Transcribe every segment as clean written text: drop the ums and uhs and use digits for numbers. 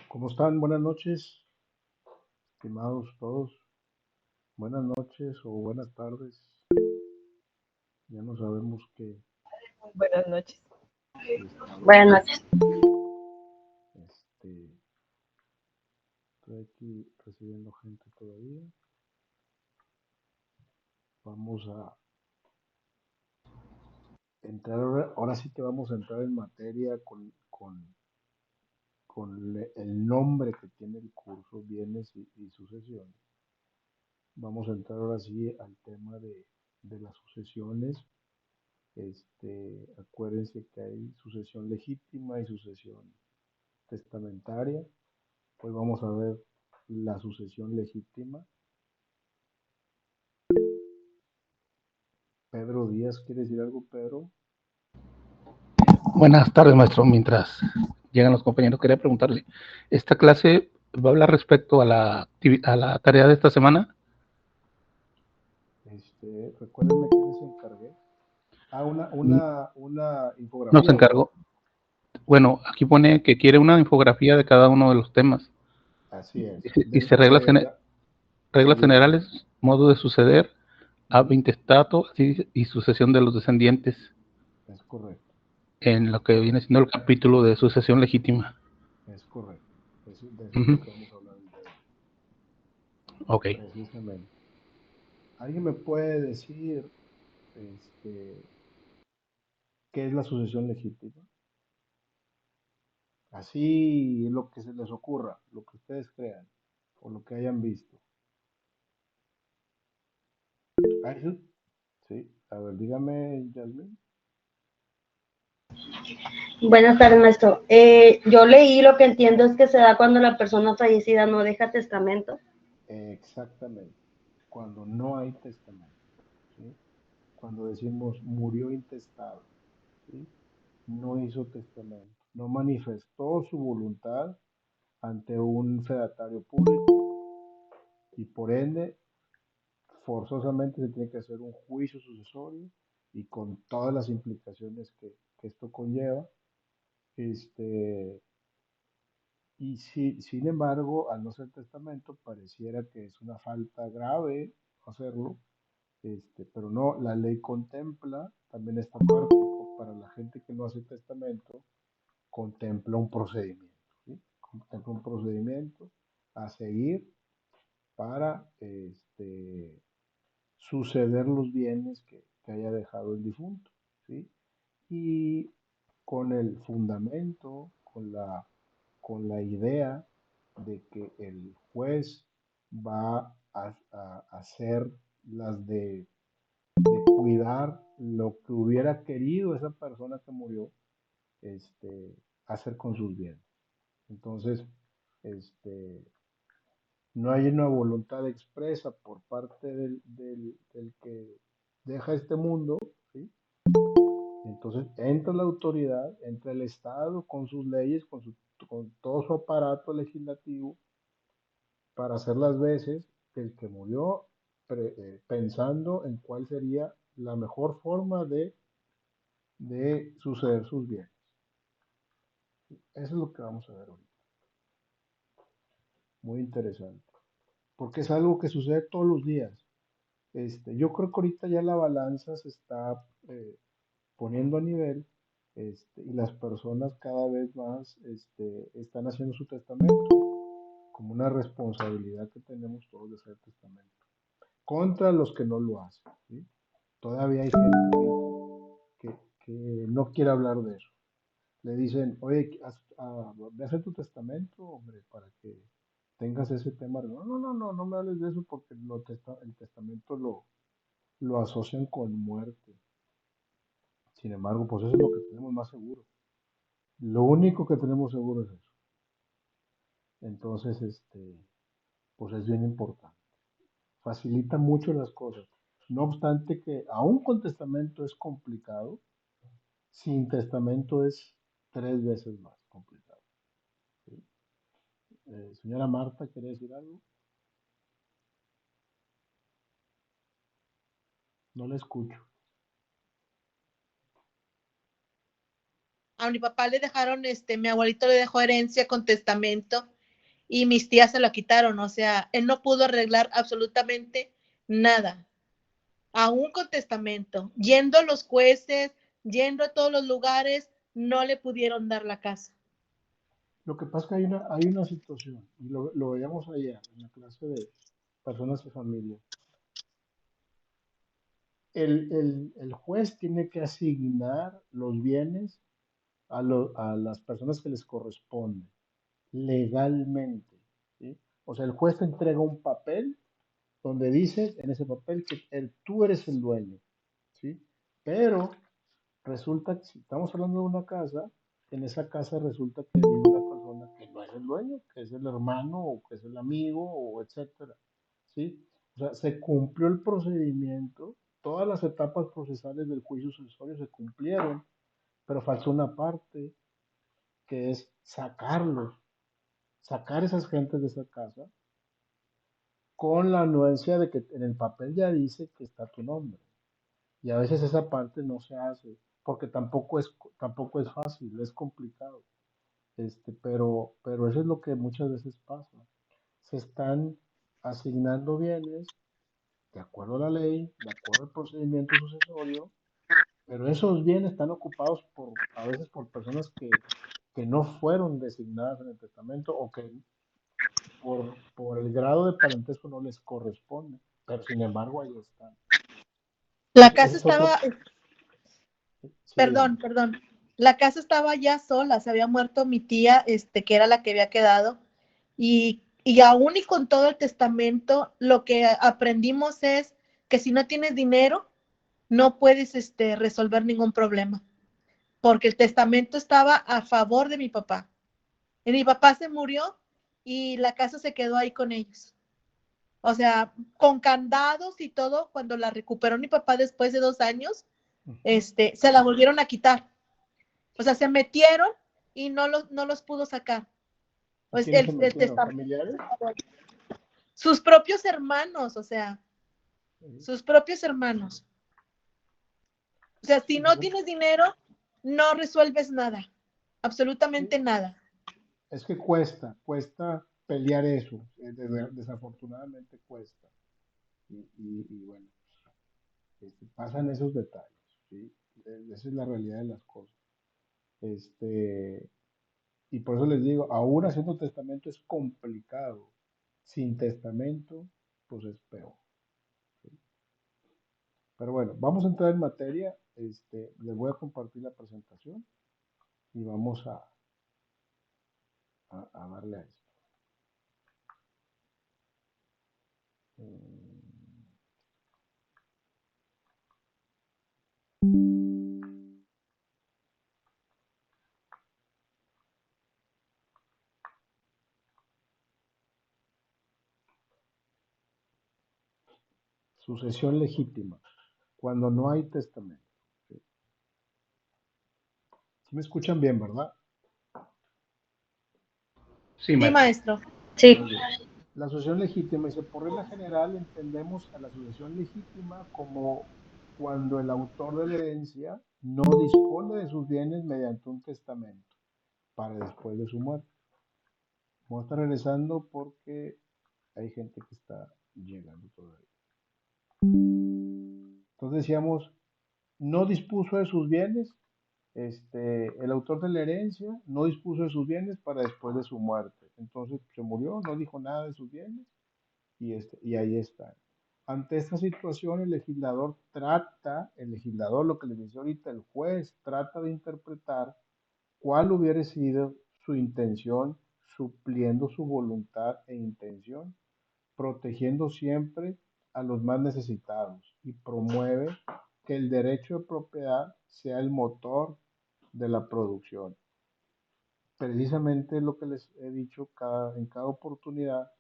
¿Cómo están? Buenas noches, estimados todos. Buenas noches o buenas tardes. Ya no sabemos qué, Buenas noches. si está Buenas bien. noches. Este, estoy aquí recibiendo gente todavía. Vamos a entrar ahora sí que vamos a entrar en materia con el nombre que tiene el curso, bienes y sucesiones. Vamos a entrar ahora sí al tema de las sucesiones. Acuérdense que hay sucesión legítima y sucesión testamentaria. Hoy vamos a ver la sucesión legítima. Pedro Díaz, ¿quiere decir algo, Pedro? Buenas tardes, maestro. Mientras llegan los compañeros, quería preguntarle, ¿esta clase va a hablar respecto a a la tarea de esta semana? Recuérdenme que les encargué. Una Nos infografía, ¿verdad? encargó. Bueno, aquí pone que quiere una infografía de cada uno de los temas. Así es. Dice Dentro de la... Sí, reglas dime, dime. generales, modo de suceder, ab Ujú, intestato y sucesión de los descendientes, es correcto, en lo es que viene correcto, siendo el capítulo de sucesión legítima. es correcto. De eso es lo Ujú. que vamos a hablar el día de hoy, Ok. precisamente. ¿Alguien me puede decir qué es la sucesión legítima? Así lo que se les ocurra, lo que ustedes crean o lo que hayan visto. ¿Alguien? Sí, a ver, dígame, Yasmin. Buenas tardes, maestro. Yo leí, lo que entiendo es que se da cuando la persona fallecida no deja testamento. Exactamente, cuando no hay testamento, ¿sí? Cuando decimos murió intestado, ¿sí? No hizo testamento, no manifestó su voluntad ante un fedatario público y por ende forzosamente se tiene que hacer un juicio sucesorio y con todas las implicaciones que esto conlleva. Este, y sin embargo, al no ser testamento, pareciera que es una falta grave hacerlo, pero no, la ley contempla también esta parte, para la gente que no hace testamento, contempla un procedimiento, ¿sí? Contempla un procedimiento a seguir para suceder los bienes que haya dejado el difunto, ¿sí? Y con el fundamento, con la idea de que el juez va a hacer las de cuidar lo que hubiera querido esa persona que murió hacer con sus bienes. Entonces, este, no hay una voluntad expresa por parte del que deja este mundo, ¿sí? Entonces entra la autoridad, entra el Estado con sus leyes, con todo su aparato legislativo para hacer las veces que el que murió pensando en cuál sería la mejor forma de suceder sus bienes. Eso es lo que vamos a ver hoy. Muy interesante. Porque es algo que sucede todos los días. Yo creo que ahorita ya la balanza se está poniendo a nivel y las personas cada vez más están haciendo su testamento como una responsabilidad que tenemos todos de hacer testamento, contra los que no lo hacen, ¿sí? Todavía hay gente que no quiere hablar de eso. Le dicen, oye, ve a hacer tu testamento, hombre, para que tengas ese tema. No, no, no, no, no me hables de eso porque el testamento lo asocian con muerte. Sin embargo, pues eso es lo que tenemos más seguro. Lo único que tenemos seguro es eso. Entonces, pues es bien importante. Facilita mucho las cosas. No obstante que aún con testamento es complicado, sin testamento es 3 veces más complicado. ¿Sí? Señora Marta, ¿quiere decir algo? No la escucho. A mi papá le dejaron, mi abuelito le dejó herencia con testamento y mis tías se lo quitaron, o sea, él no pudo arreglar absolutamente nada, aún con testamento, yendo a los jueces, yendo a todos los lugares, no le pudieron dar la casa. Lo que pasa es que hay una situación, y lo veíamos ayer en la clase de personas y familia. El juez tiene que asignar los bienes a las personas que les corresponden legalmente, ¿sí? O sea, el juez te entrega un papel donde dice en ese papel que tú eres el dueño, ¿sí? Pero resulta que si estamos hablando de una casa, en esa casa resulta que vive una persona que no es el dueño, que es el hermano o que es el amigo o etcétera, ¿sí? O sea, se cumplió el procedimiento, todas las etapas procesales del juicio sucesorio se cumplieron, pero faltó una parte que es sacar esas gentes de esa casa con la anuencia de que en el papel ya dice que está tu nombre. Y a veces esa parte no se hace, porque tampoco es fácil, es complicado. Pero eso es lo que muchas veces pasa. Se están asignando bienes de acuerdo a la ley, de acuerdo al procedimiento sucesorio, pero esos bienes están ocupados a veces por personas que no fueron designadas en el testamento o que por el grado de parentesco no les corresponde, pero sin embargo ahí están. La Ese casa es otro. estaba, Sí, dígame. perdón, la casa estaba ya sola, se había muerto mi tía, que era la que había quedado, y aún y con todo el testamento, lo que aprendimos es que si no tienes dinero, no puedes, resolver ningún problema, porque el testamento estaba a favor de mi papá. Y mi papá se murió y la casa se quedó ahí con ellos. O sea, con candados y todo, cuando la recuperó mi papá después de 2 años, Ujú. se la volvieron a quitar. O sea, se metieron y no los pudo sacar. ¿Y Pues quiénes se el metieron? testamento, ¿Familiares? sus propios hermanos, o sea, Sí, sus propios hermanos. O sea, si sí, no pues tienes dinero, no resuelves nada, sí. absolutamente nada. Es que cuesta pelear eso, desafortunadamente cuesta. Y bueno, pasan esos detalles, ¿sí? Esa es la realidad de las cosas. Este, y por eso les digo, aún haciendo testamento es complicado. Sin testamento, pues es peor. ¿Sí? Pero bueno, vamos a entrar en materia. Les voy a compartir la presentación y vamos a darle a esto. Mm, Sucesión legítima, cuando no hay testamento. ¿Sí? ¿Sí me escuchan bien, verdad? Sí, Sí, maestro. maestro. Sí, Muy bien. La sucesión legítima, dice, por regla general entendemos a la sucesión legítima como cuando el autor de la herencia no dispone de sus bienes mediante un testamento para después de su muerte. Vamos a estar regresando porque hay gente que está llegando todavía. Entonces decíamos, no dispuso de sus bienes el autor de la herencia no dispuso de sus bienes para después de su muerte. Entonces se murió, no dijo nada de sus bienes y ahí está. Ante esta situación, el legislador, lo que les decía ahorita, el juez trata de interpretar cuál hubiera sido su intención, supliendo su voluntad e intención, protegiendo siempre a los más necesitados y promueve que el derecho de propiedad sea el motor de la producción. Precisamente lo que les he dicho en cada oportunidad,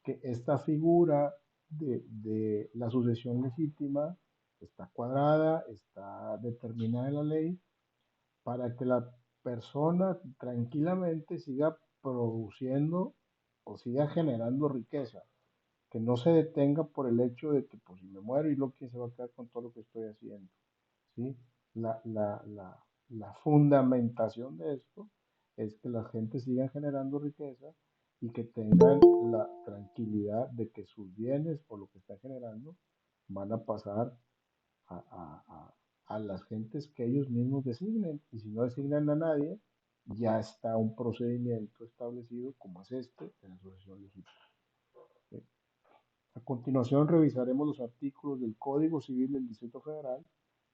que esta figura de la sucesión legítima está cuadrada, está determinada en la ley para que la persona tranquilamente siga produciendo o siga generando riqueza, que no se detenga por el hecho de que pues si me muero y luego quién se va a quedar con todo lo que estoy haciendo, ¿sí? La fundamentación de esto es que la gente siga generando riqueza y que tengan la tranquilidad de que sus bienes o lo que están generando van a pasar a, a las gentes que ellos mismos designen. Y si no designan a nadie, ya está un procedimiento establecido como es este en la sucesión legítima. ¿Sí? A continuación revisaremos los artículos del Código Civil del Distrito Federal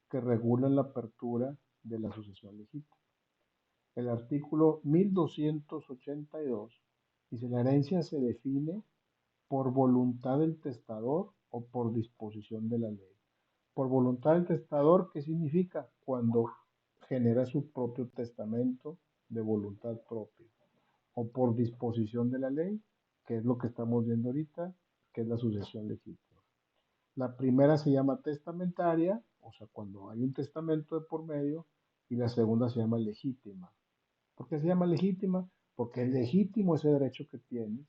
que regulan la apertura de la sucesión legítima. El artículo 1282 dice: la herencia se define por voluntad del testador o por disposición de la ley. Por voluntad del testador, ¿qué significa? Cuando genera su propio testamento de voluntad propia. O por disposición de la ley, que es lo que estamos viendo ahorita, que es la sucesión legítima. La primera se llama testamentaria, o sea, cuando hay un testamento de por medio, y la segunda se llama legítima. ¿Por qué se llama legítima? Porque es legítimo ese derecho que tienes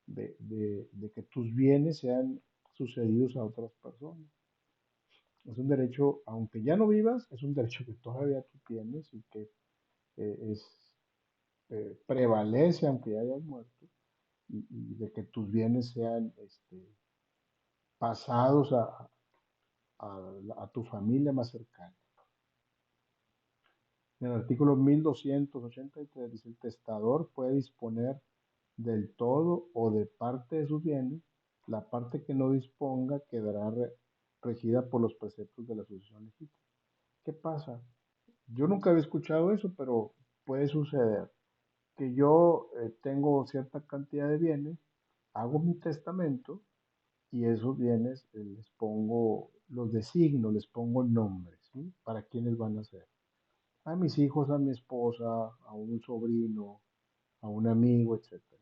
de que tus bienes sean sucedidos a otras personas. Es un derecho, aunque ya no vivas, es un derecho que todavía tú tienes y que prevalece aunque ya hayas muerto y de que tus bienes sean pasados a tu familia más cercana. En el artículo 1283 dice: el testador puede disponer del todo o de parte de sus bienes. La parte que no disponga quedará regida por los preceptos de la sucesión legítima. ¿Qué pasa? Yo nunca había escuchado eso, pero puede suceder que yo tengo cierta cantidad de bienes, hago mi testamento y esos bienes los designo, les pongo nombres, ¿sí? Para quiénes van a ser. A mis hijos, a mi esposa, a un sobrino, a un amigo, etcétera.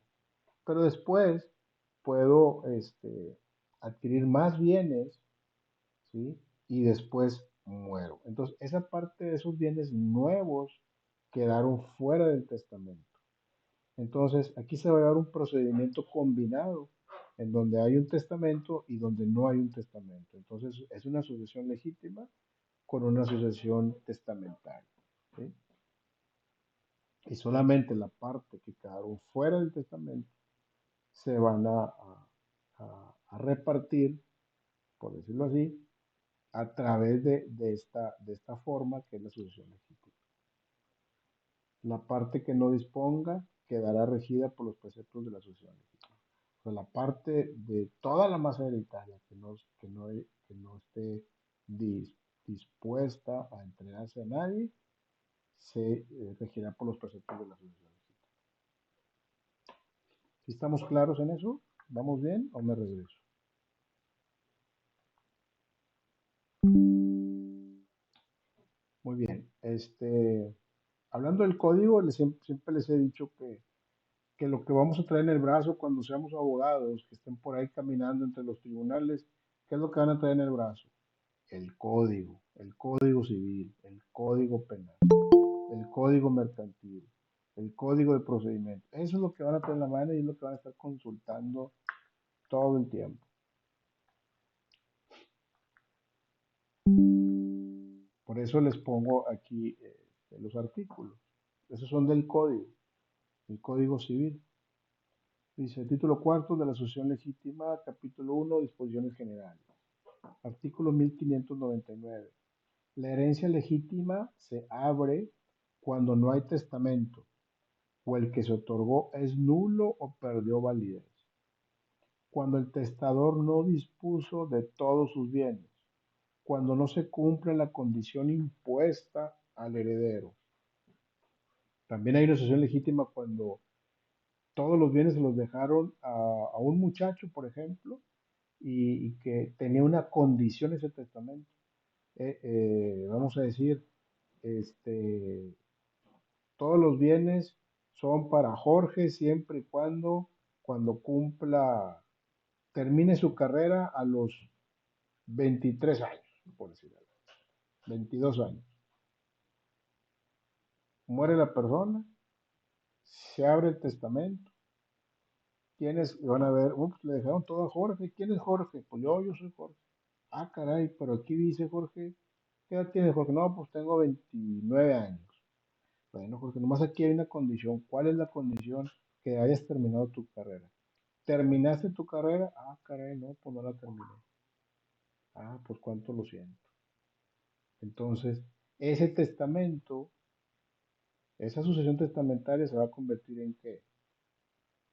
Pero después puedo adquirir más bienes, ¿sí? Y después muero. Entonces, esa parte de esos bienes nuevos quedaron fuera del testamento. Entonces, aquí se va a dar un procedimiento combinado en donde hay un testamento y donde no hay un testamento. Entonces, es una sucesión legítima con una sucesión testamentaria, ¿sí? Y solamente la parte que quedaron fuera del testamento se van a repartir, por decirlo así, a través de esta forma que es la sucesión legítima. La parte que no disponga quedará regida por los preceptos de la sucesión legítima. O sea, la parte de toda la masa hereditaria que no esté dispuesta a entregarse a nadie, se regirá por los preceptos de la sucesión legítima. ¿Sí estamos claros en eso? ¿Vamos bien o me regreso? Muy bien. Hablando del código, siempre les he dicho que lo que vamos a traer en el brazo cuando seamos abogados, que estén por ahí caminando entre los tribunales, ¿qué es lo que van a traer en el brazo? El código civil, el código penal, el código mercantil, el código de procedimiento. Eso es lo que van a traer en la mano y es lo que van a estar consultando todo el tiempo. Por eso les pongo aquí los artículos. Esos son del código, el código civil. Dice, título cuarto de la sucesión legítima, capítulo 1, disposiciones generales. Artículo 1599. La herencia legítima se abre cuando no hay testamento o el que se otorgó es nulo o perdió validez. Cuando el testador no dispuso de todos sus bienes, cuando no se cumple la condición impuesta al heredero. También hay una sucesión legítima cuando todos los bienes se los dejaron a un muchacho, por ejemplo, y que tenía una condición ese testamento. Vamos a decir, este, todos los bienes son para Jorge siempre y cuando termine su carrera a los 23 años, por decirlo, 22 años. Muere la persona, se abre el testamento. ¿Quiénes van a ver? Ups, le dejaron todo a Jorge. ¿Quién es Jorge? Pues yo soy Jorge. Ah, caray, pero aquí dice Jorge, ¿qué edad tienes, Jorge? No, pues tengo 29 años. Bueno, Jorge, nomás aquí hay una condición. ¿Cuál es la condición? Que hayas terminado tu carrera. ¿Terminaste tu carrera? Ah, caray, no, pues no la terminé. Ah, pues cuánto lo siento. Entonces, ese testamento, esa sucesión testamentaria se va a convertir en qué?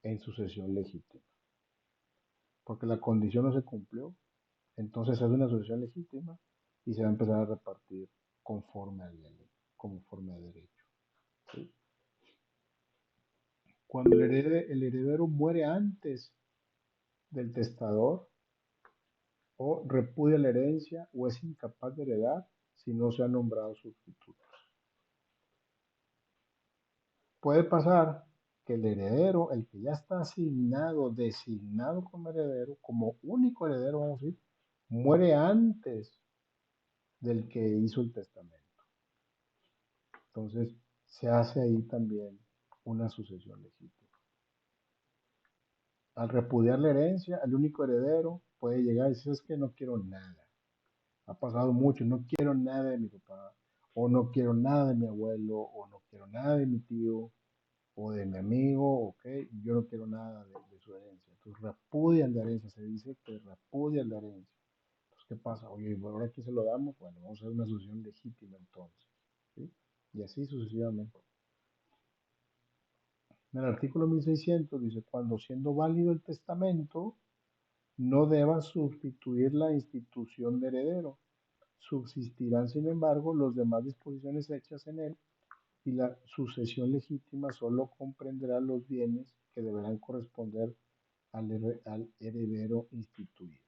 En sucesión legítima. Porque la condición no se cumplió. Entonces es una sucesión legítima y se va a empezar a repartir conforme a la ley, conforme a derecho. ¿Sí? Cuando el heredero muere antes del testador o repudia la herencia o es incapaz de heredar si no se ha nombrado sustituto. Puede pasar que el heredero, el que ya está asignado, designado como heredero, como único heredero, vamos a decir, muere antes del que hizo el testamento. Entonces, se hace ahí también una sucesión legítima. Al repudiar la herencia, el único heredero puede llegar y decir, es que no quiero nada. Ha pasado mucho, no quiero nada de mi papá, o no quiero nada de mi abuelo, o no quiero nada de mi tío, o de mi amigo, ok, yo no quiero nada de su herencia. Entonces repudian la herencia, se dice que repudian la herencia. Entonces, ¿qué pasa? Oye, ¿y ahora quién se lo damos? Bueno, vamos a hacer una sucesión legítima entonces. ¿Sí? Y así sucesivamente. En el artículo 1600 dice, cuando siendo válido el testamento, no deba sustituir la institución de heredero. Subsistirán, sin embargo, las demás disposiciones hechas en él y la sucesión legítima solo comprenderá los bienes que deberán corresponder al heredero instituido.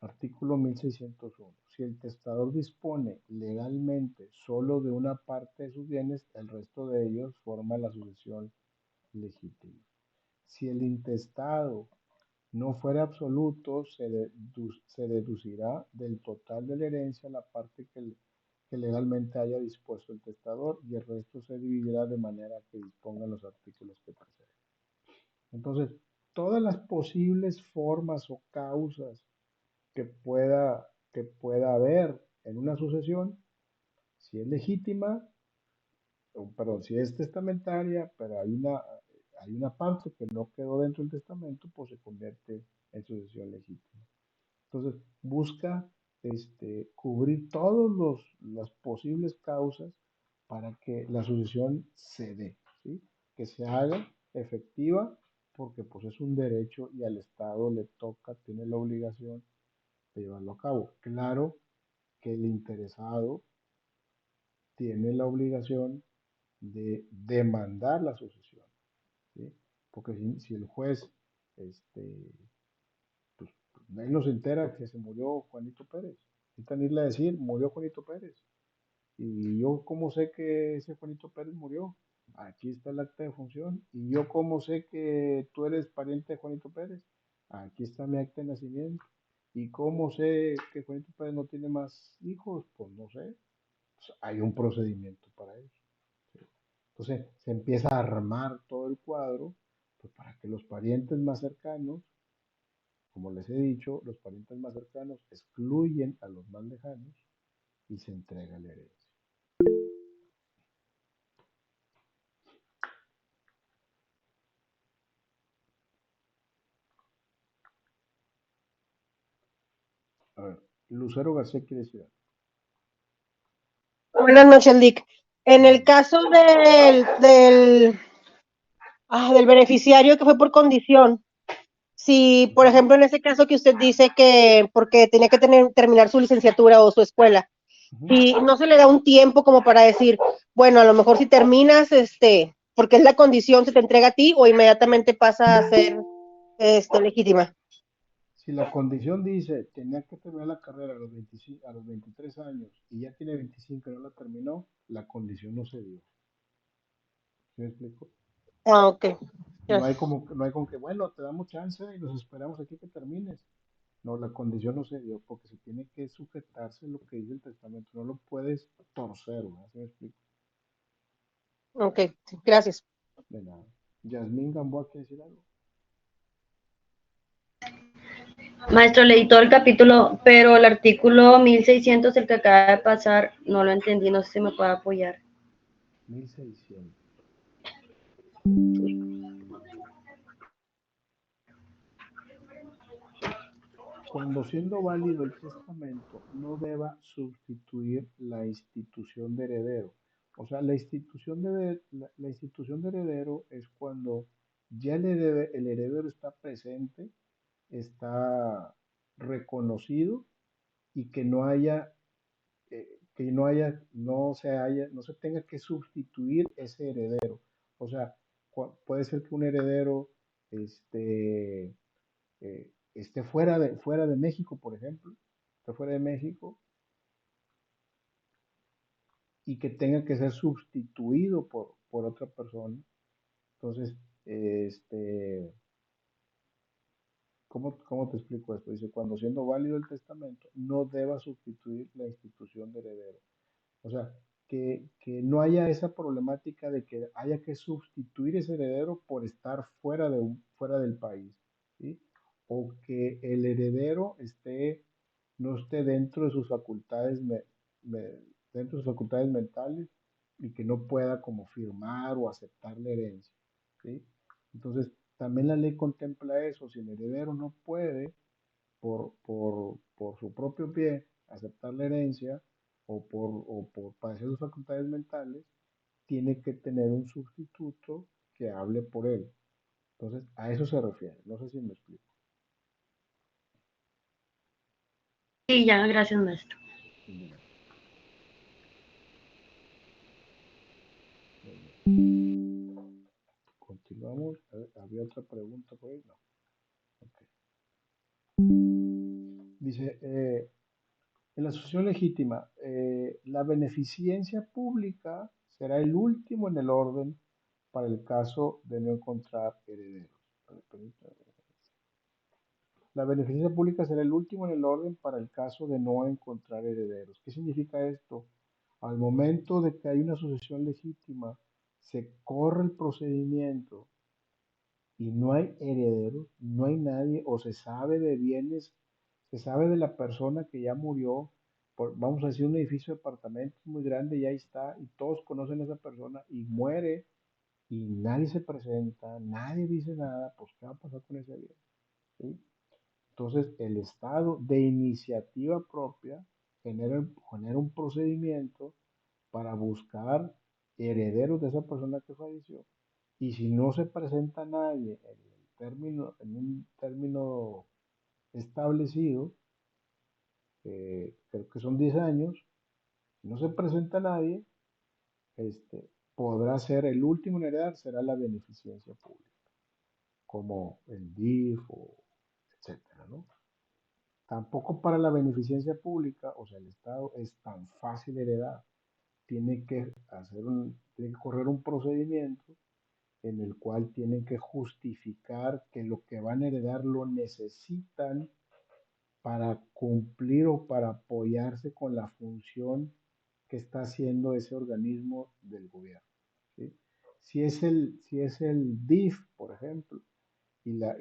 Artículo 1601. Si el testador dispone legalmente solo de una parte de sus bienes, el resto de ellos forma la sucesión legítima. Si el intestado no fuera absoluto, se deducirá del total de la herencia la parte que legalmente haya dispuesto el testador y el resto se dividirá de manera que dispongan los artículos que preceden. Entonces, todas las posibles formas o causas que pueda haber en una sucesión, si es legítima, perdón, si es testamentaria, pero hay una parte que no quedó dentro del testamento, pues se convierte en sucesión legítima. Entonces, busca cubrir todas las posibles causas para que la sucesión se dé, ¿sí? Que se haga efectiva, porque pues es un derecho y al Estado le toca, tiene la obligación de llevarlo a cabo. Claro que el interesado tiene la obligación de demandar la sucesión, ¿sí? Porque si el juez, este, pues, él no se entera que se murió Juanito Pérez, necesitan irle a decir, murió Juanito Pérez, y yo cómo sé que ese Juanito Pérez murió, aquí está el acta de función, y yo cómo sé que tú eres pariente de Juanito Pérez, aquí está mi acta de nacimiento, y cómo sé que Juanito Pérez no tiene más hijos, pues no sé, pues hay un procedimiento para eso. ¿Sí? Entonces se empieza a armar todo el cuadro, pues para que los parientes más cercanos, como les he dicho, los parientes más cercanos excluyen a los más lejanos y se entrega la herencia. A ver, Lucero García quiere decir algo. Buenas noches, Lick. En el caso del beneficiario que fue por condición, si, por ejemplo, en ese caso que usted dice que porque tenía que terminar su licenciatura o su escuela, y no se le da un tiempo como para decir, bueno, a lo mejor si terminas, porque es la condición, se te entrega a ti o inmediatamente pasa a ser legítima. Si la condición dice tenía que terminar la carrera a los 25, a los 23 años y ya tiene 25 y no la terminó, la condición no se dio. ¿Sí me explico? Ah, ok. No hay Gracias. como, no hay como que, bueno, te damos chance y nos esperamos aquí que termines. No, la condición no se dio porque se tiene que sujetarse a lo que dice el testamento. No lo puedes torcer, ¿verdad? ¿Sí me explico? Ok, sí, gracias. De nada. Yasmín Gamboa quiere decir algo. Maestro, leí todo el capítulo, pero el artículo 1600, el que acaba de pasar, no lo entendí, no sé si me puede apoyar. 1600. Cuando siendo válido el testamento no deba sustituir la institución de heredero. O sea, la institución de heredero es cuando ya el heredero está presente, está reconocido y que no haya, no se tenga que sustituir ese heredero. O sea, puede ser que un heredero este, esté fuera de México, por ejemplo, esté fuera de México y que tenga que ser sustituido por otra persona. Entonces, este, ¿cómo te explico esto? Dice, cuando siendo válido el testamento, no deba sustituir la institución de heredero. O sea, que no haya esa problemática de que haya que sustituir ese heredero por estar fuera del país, ¿sí? O que el heredero no esté dentro de sus facultades, dentro de sus facultades mentales y que no pueda como firmar o aceptar la herencia, ¿sí? Entonces, también la ley contempla eso. Si el heredero no puede por su propio pie aceptar la herencia o por padecer sus facultades mentales, tiene que tener un sustituto que hable por él. Entonces, a eso se refiere. No sé si me explico. Sí, ya, gracias, maestro. Bien, muy bien. Continuamos. A ver, ¿había otra pregunta por ahí? No. Ok. Dice, en la sucesión legítima, la beneficencia pública será el último en el orden para el caso de no encontrar herederos. La beneficencia pública será el último en el orden para el caso de no encontrar herederos. ¿Qué significa esto? Al momento de que hay una sucesión legítima, se corre el procedimiento y no hay herederos, no hay nadie, o se sabe de bienes, se sabe de la persona que ya murió, vamos a decir un edificio de apartamentos muy grande y ahí está, y todos conocen a esa persona y muere y nadie se presenta, nadie dice nada, pues ¿qué va a pasar con ese bien? ¿Sí? Entonces el Estado de iniciativa propia genera un procedimiento para buscar herederos de esa persona que falleció y si no se presenta nadie en un término establecido, creo que son 10 años, si no se presenta nadie, podrá ser el último en heredar, será la beneficencia pública, como el DIF o etcétera, ¿no? Tampoco para la beneficencia pública, o sea, el Estado es tan fácil heredar, tiene que correr un procedimiento en el cual tienen que justificar que lo que van a heredar lo necesitan para cumplir o para apoyarse con la función que está haciendo ese organismo del gobierno, ¿sí? Si es el DIF, por ejemplo, y la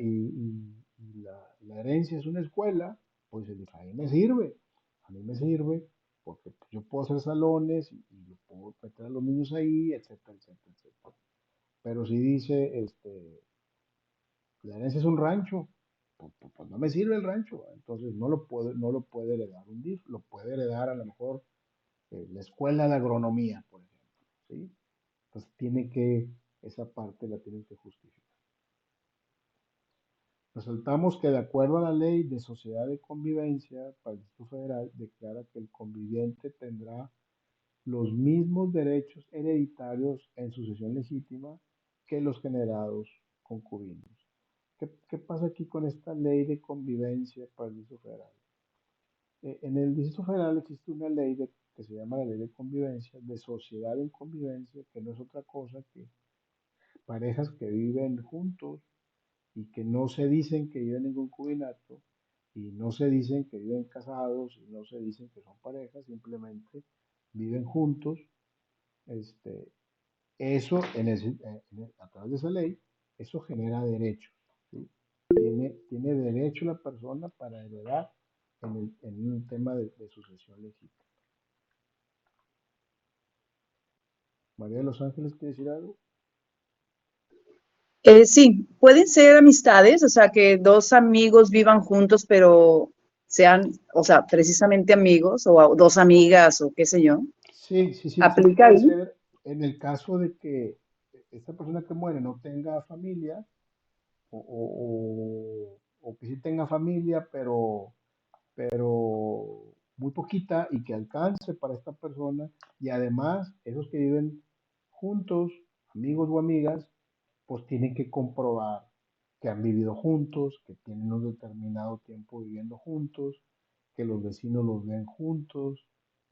herencia es una escuela, pues el DIF a mí me sirve. A mí me sirve porque pues, yo puedo hacer salones y yo puedo meter a los niños ahí, etcétera, etcétera, etcétera. Pero si dice, la herencia es un rancho, pues no me sirve el rancho, entonces no lo puede heredar un DIF, lo puede heredar a lo mejor la escuela de agronomía, por ejemplo, ¿sí? Entonces esa parte la tienen que justificar. Resaltamos que de acuerdo a la ley de sociedad de convivencia para el Distrito Federal, declara que el conviviente tendrá los mismos derechos hereditarios en sucesión legítima que los generados concubinos. ¿Qué pasa aquí con esta ley de convivencia para el Distrito Federal? En el Distrito Federal existe una ley que se llama la ley de convivencia, de sociedad en convivencia, que no es otra cosa que parejas que viven juntos y que no se dicen que viven en concubinato y no se dicen que viven casados y no se dicen que son parejas, simplemente viven juntos. Este, eso, a través de esa ley, eso genera derechos, ¿sí? Tiene derecho la persona para heredar en un tema de sucesión legítima. María de los Ángeles, ¿quiere decir algo? Sí, pueden ser amistades, o sea, que dos amigos vivan juntos, pero sean, o sea, precisamente amigos, o dos amigas, o qué sé yo. Sí ¿Aplica puede ahí? ser en el caso de que esta persona que muere no tenga familia o que sí tenga familia, pero muy poquita y que alcance para esta persona. Y además, esos que viven juntos, amigos o amigas, pues tienen que comprobar que han vivido juntos, que tienen un determinado tiempo viviendo juntos, que los vecinos los ven juntos,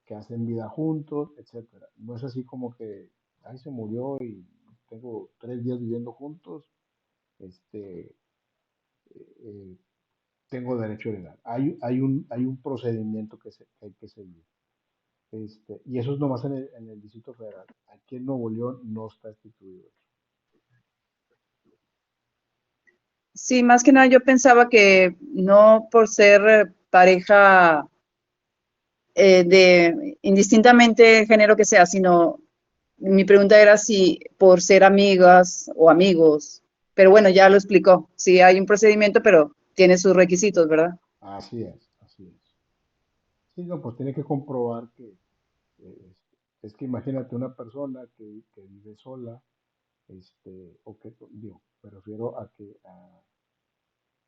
que hacen vida juntos, etcétera. No es así como que, ay, se murió y tengo 3 días viviendo juntos, este, eh, tengo derecho a heredar. Hay un procedimiento que hay que seguir. Y eso es nomás en el Distrito Federal. Aquí en Nuevo León no está instituido eso. Sí, más que nada yo pensaba que no por ser pareja de indistintamente género que sea, sino mi pregunta era si por ser amigas o amigos, pero bueno, ya lo explicó. Sí, hay un procedimiento, pero tiene sus requisitos, ¿verdad? Así es, así es. Sí, no, pues tiene que comprobar que, es que imagínate una persona que vive sola, o que, digo, me refiero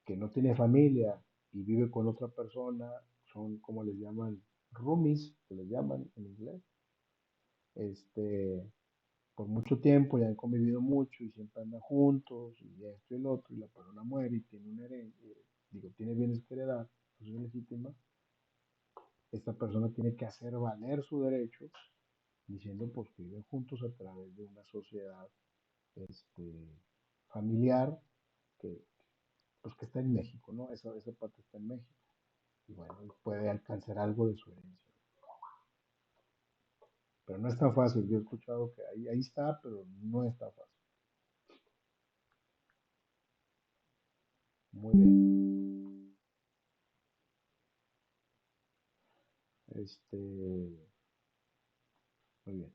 que no tiene familia y vive con otra persona, son como les llaman, roomies, que les llaman en inglés, este, por mucho tiempo y han convivido mucho y siempre andan juntos y esto y el otro, y la persona muere y tiene una herencia, digo, tiene bienes que heredar, pues es legítima, esta persona tiene que hacer valer su derecho diciendo pues que viven juntos a través de una sociedad este, familiar que, pues, que está en México, ¿no? Esa parte está en México. Y bueno, puede alcanzar algo de su herencia. Pero no es tan fácil. Yo he escuchado que ahí está, pero no es tan fácil. Muy bien. Muy bien.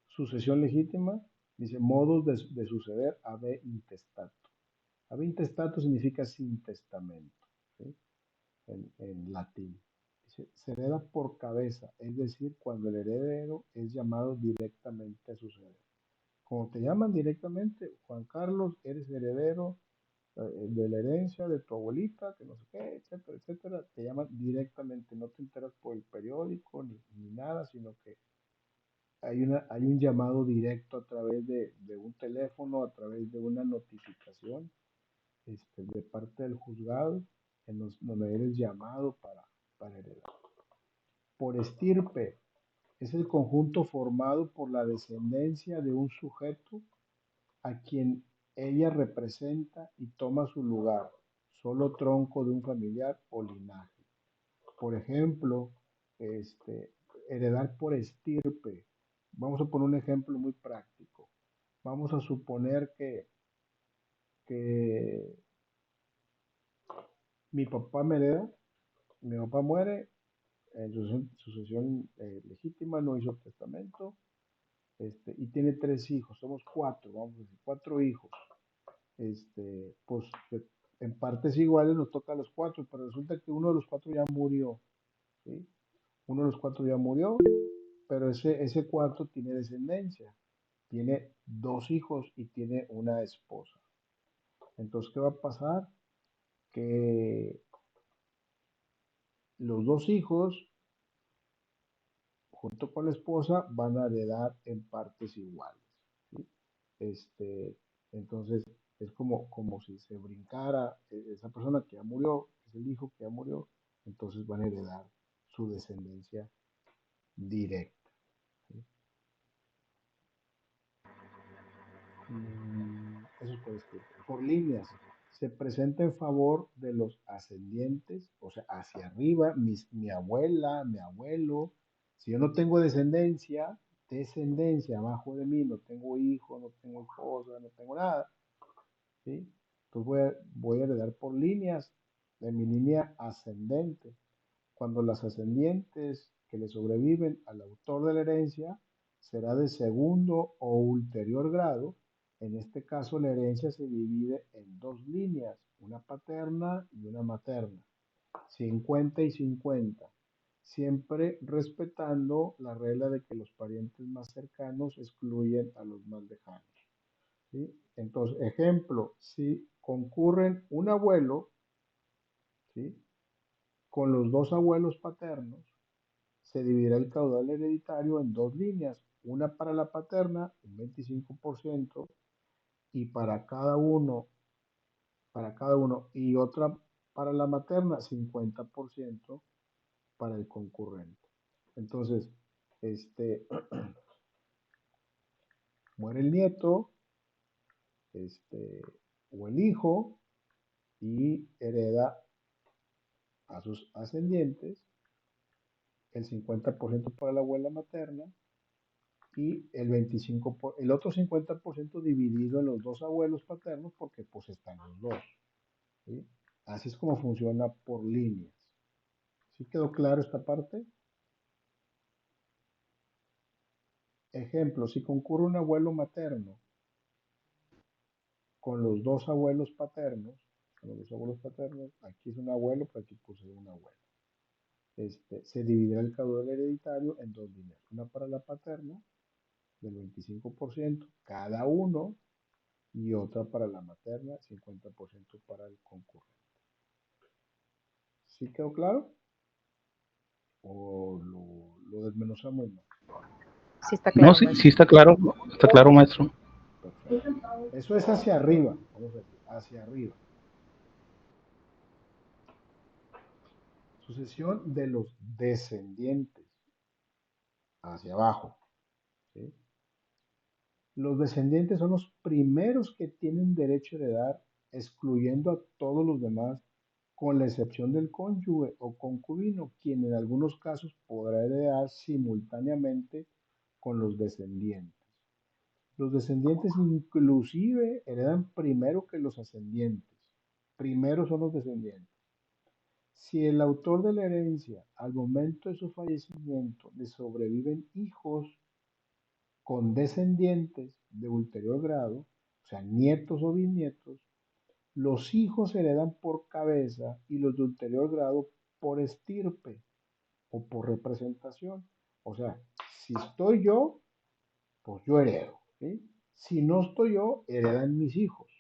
Sucesión legítima. Dice modos de suceder ave intestato. Ave intestato significa sin testamento, ¿sí? En latín. Se hereda por cabeza, es decir, cuando el heredero es llamado directamente a suceder. Como te llaman directamente, Juan Carlos, eres heredero de la herencia de tu abuelita, que no sé qué, etcétera, etcétera, te llaman directamente, no te enteras por el periódico ni nada, sino que hay un llamado directo a través de un teléfono, a través de una notificación de parte del juzgado, donde eres llamado para heredar. Por estirpe es el conjunto formado por la descendencia de un sujeto a quien ella representa y toma su lugar, solo tronco de un familiar o linaje. Por ejemplo, heredar por estirpe. Vamos a poner un ejemplo muy práctico. Vamos a suponer que mi papá me hereda, mi papá muere en sucesión legítima, no hizo testamento, y tiene 3 hijos, somos 4, vamos a decir, 4 hijos. Pues en partes iguales nos toca a los 4, pero resulta que uno de los 4 ya murió, ¿sí? Uno de los 4 ya murió pero ese cuarto tiene descendencia, tiene 2 hijos y tiene una esposa. Entonces, ¿qué va a pasar? Que los 2 hijos, junto con la esposa, van a heredar en partes iguales, ¿sí? Este, entonces, es como si se brincara esa persona que ya murió, es el hijo que ya murió, entonces van a heredar su descendencia directa, ¿sí? Eso es por escrito. Por líneas, se presenta en favor de los ascendientes, o sea, hacia arriba, mi abuela, mi abuelo. Si yo no tengo descendencia abajo de mí, no tengo hijo, no tengo esposa, no tengo nada, ¿sí? Entonces voy a heredar por líneas de mi línea ascendente. Cuando las ascendientes que le sobreviven al autor de la herencia será de segundo o ulterior grado. En este caso, la herencia se divide en 2 líneas, una paterna y una materna, 50 y 50, siempre respetando la regla de que los parientes más cercanos excluyen a los más lejanos, ¿sí? Entonces, ejemplo, si concurren un abuelo, ¿sí?, con los 2 abuelos paternos, se dividirá el caudal hereditario en 2 líneas, una para la paterna, un 25%, y para cada uno, y otra para la materna, 50% para el concurrente. Entonces, muere el nieto, o el hijo, y hereda a sus ascendientes el 50% para la abuela materna y el otro 50% dividido en los 2 abuelos paternos porque pues están los dos, ¿sí? Así es como funciona por líneas. ¿Sí quedó claro esta parte? Ejemplo, si concurre un abuelo materno con los 2 abuelos paternos, aquí es un abuelo, pero aquí puse un abuelo. Se dividirá el caudal hereditario en 2 líneas, una para la paterna del 25% cada uno y otra para la materna, 50% para el concurrente. ¿Sí quedó claro? ¿O lo desmenuzamos más? Sí está No, claro, sí, maestro. sí está claro, maestro. Perfecto. Eso es hacia arriba, vamos a decir, hacia arriba. Sucesión de los descendientes, hacia abajo, ¿sí? Los descendientes son los primeros que tienen derecho a heredar, excluyendo a todos los demás, con la excepción del cónyuge o concubino, quien en algunos casos podrá heredar simultáneamente con los descendientes. Los descendientes inclusive heredan primero que los ascendientes. Primero son los descendientes. Si el autor de la herencia, al momento de su fallecimiento, le sobreviven hijos con descendientes de ulterior grado, o sea, nietos o bisnietos, los hijos heredan por cabeza y los de ulterior grado por estirpe o por representación. O sea, si estoy yo, pues yo heredo, ¿sí? Si no estoy yo, heredan mis hijos,